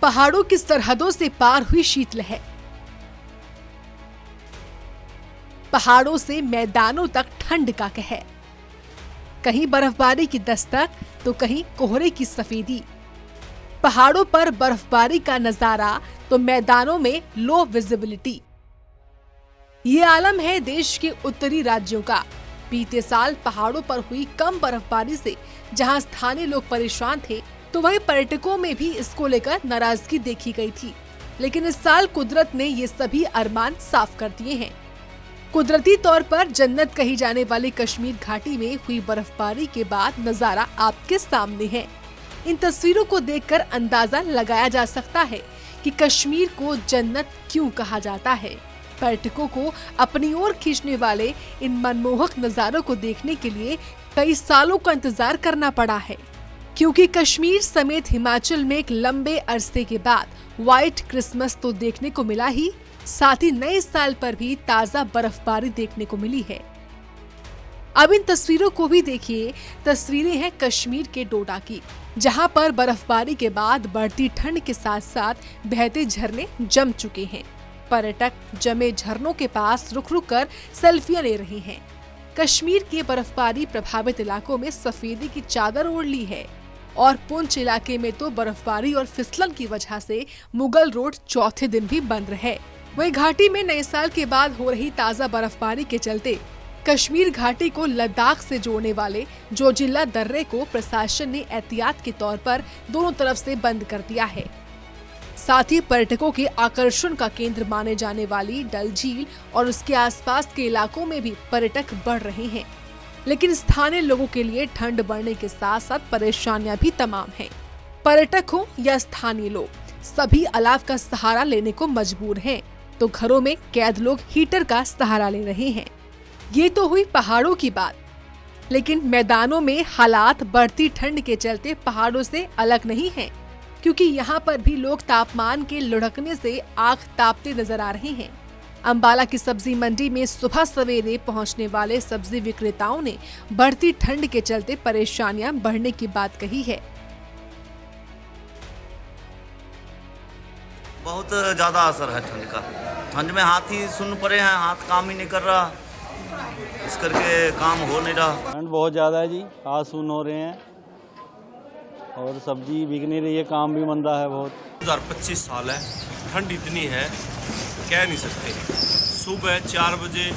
पहाड़ों की सरहदों से पार हुई शीतलहर। पहाड़ों से मैदानों तक ठंड का कहर। कहीं बर्फबारी की दस्तक तो कहीं कोहरे की सफेदी। पहाड़ों पर बर्फबारी का नजारा तो मैदानों में लो विजिबिलिटी। ये आलम है देश के उत्तरी राज्यों का। बीते साल पहाड़ों पर हुई कम बर्फबारी से जहां स्थानीय लोग परेशान थे, तो वहीं पर्यटकों में भी इसको लेकर नाराजगी देखी गई थी। लेकिन इस साल कुदरत ने ये सभी अरमान साफ कर दिए हैं। कुदरती तौर पर जन्नत कही जाने वाली कश्मीर घाटी में हुई बर्फबारी के बाद नजारा आपके सामने है। इन तस्वीरों को देखकर अंदाजा लगाया जा सकता है कि कश्मीर को जन्नत क्यों कहा जाता है। पर्यटकों को अपनी ओर खींचने वाले इन मनमोहक नजारों को देखने के लिए कई सालों का इंतजार करना पड़ा है, क्योंकि कश्मीर समेत हिमाचल में एक लंबे अरसे के बाद व्हाइट क्रिसमस तो देखने को मिला ही, साथ ही नए साल पर भी ताजा बर्फबारी देखने को मिली है। अब इन तस्वीरों को भी देखिए। तस्वीरें हैं कश्मीर के डोडा की, जहां पर बर्फबारी के बाद बढ़ती ठंड के साथ साथ बहते झरने जम चुके हैं। पर्यटक जमे झरनों के पास रुक रुक कर सेल्फियां ले रहे हैं। कश्मीर के बर्फबारी प्रभावित इलाकों में सफेदी की चादर ओढ़ ली है और पुंछ इलाके में तो बर्फबारी और फिसलन की वजह से मुगल रोड चौथे दिन भी बंद रहे। वहीं घाटी में नए साल के बाद हो रही ताजा बर्फबारी के चलते कश्मीर घाटी को लद्दाख से जोड़ने वाले जोजिला दर्रे को प्रशासन ने एहतियात के तौर पर दोनों तरफ से बंद कर दिया है। साथ ही पर्यटकों के आकर्षण का केंद्र माने जाने वाली डल झील और उसके आसपास के इलाकों में भी पर्यटक बढ़ रहे हैं। लेकिन स्थानीय लोगों के लिए ठंड बढ़ने के साथ साथ परेशानियां भी तमाम हैं। पर्यटक हो या स्थानीय लोग, सभी अलाव का सहारा लेने को मजबूर हैं, तो घरों में कैद लोग हीटर का सहारा ले रहे हैं। ये तो हुई पहाड़ों की बात, लेकिन मैदानों में हालात बढ़ती ठंड के चलते पहाड़ों से अलग नहीं हैं, क्योंकि यहाँ पर भी लोग तापमान के लुढ़कने से आंख तापते नजर आ रहे हैं। अंबाला की सब्जी मंडी में सुबह सवेरे पहुँचने वाले सब्जी विक्रेताओं ने बढ़ती ठंड के चलते परेशानियां बढ़ने की बात कही है। बहुत ज्यादा असर है ठंड का। ठंड में हाथ ही सुन पड़े हैं, हाथ काम ही नहीं कर रहा, इस करके काम हो नहीं रहा। ठंड बहुत ज़्यादा है जी, हाथ सुन हो रहे हैं और सब्जी बिक नहीं रही है, काम भी मंदा है बहुत। 2025 साल है, ठंड इतनी है कह नहीं सकते। सुबह 4 बजे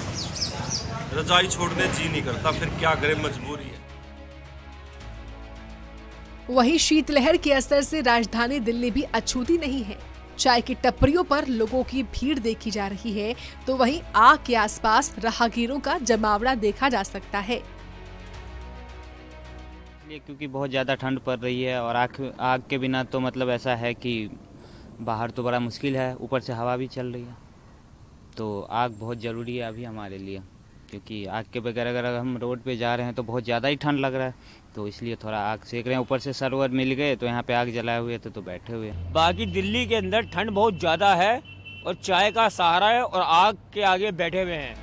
रजाई छोड़ने जी नहीं करता, फिर क्या करें, मजबूरी है। वहीं शीतलहर के असर से राजधानी दिल्ली भी अछूती नहीं है। चाय की टपरियों पर लोगों की भीड़ देखी जा रही है, तो वहीं आग के आसपास राहगीरों का जमावड़ा देखा जा सकता है। क्योंकि बहुत ज़्यादा ठंड पड़ रही है और आग के बिना तो मतलब ऐसा है कि बाहर तो बड़ा मुश्किल है, ऊपर से हवा भी चल रही है, तो आग बहुत ज़रूरी है अभी हमारे लिए, क्योंकि आग के बगैर अगर हम रोड पे जा रहे हैं तो बहुत ज़्यादा ही ठंड लग रहा है, तो इसलिए थोड़ा आग सेक रहे हैं। ऊपर से सर्वर मिल गए तो यहाँ पे आग जलाए हुए थे तो बैठे हुए। बाकी दिल्ली के अंदर ठंड बहुत ज़्यादा है और चाय का सहारा है और आग के आगे बैठे हुए हैं।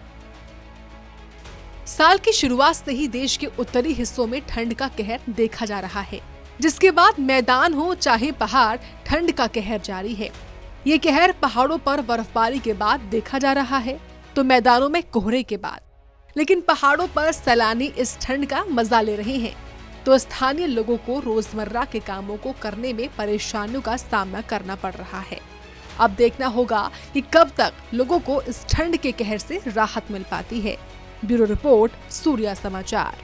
साल की शुरुआत से ही देश के उत्तरी हिस्सों में ठंड का कहर देखा जा रहा है, जिसके बाद मैदान हो चाहे पहाड़, ठंड का कहर जारी है। ये कहर पहाड़ों पर बर्फबारी के बाद देखा जा रहा है, तो मैदानों में कोहरे के बाद। लेकिन पहाड़ों पर सैलानी इस ठंड का मजा ले रहे हैं, तो स्थानीय लोगों को रोजमर्रा के कामों को करने में परेशानियों का सामना करना पड़ रहा है। अब देखना होगा कि कब तक लोगों को इस ठंड के कहर से राहत मिल पाती है। ब्यूरो रिपोर्ट, सूर्या समाचार।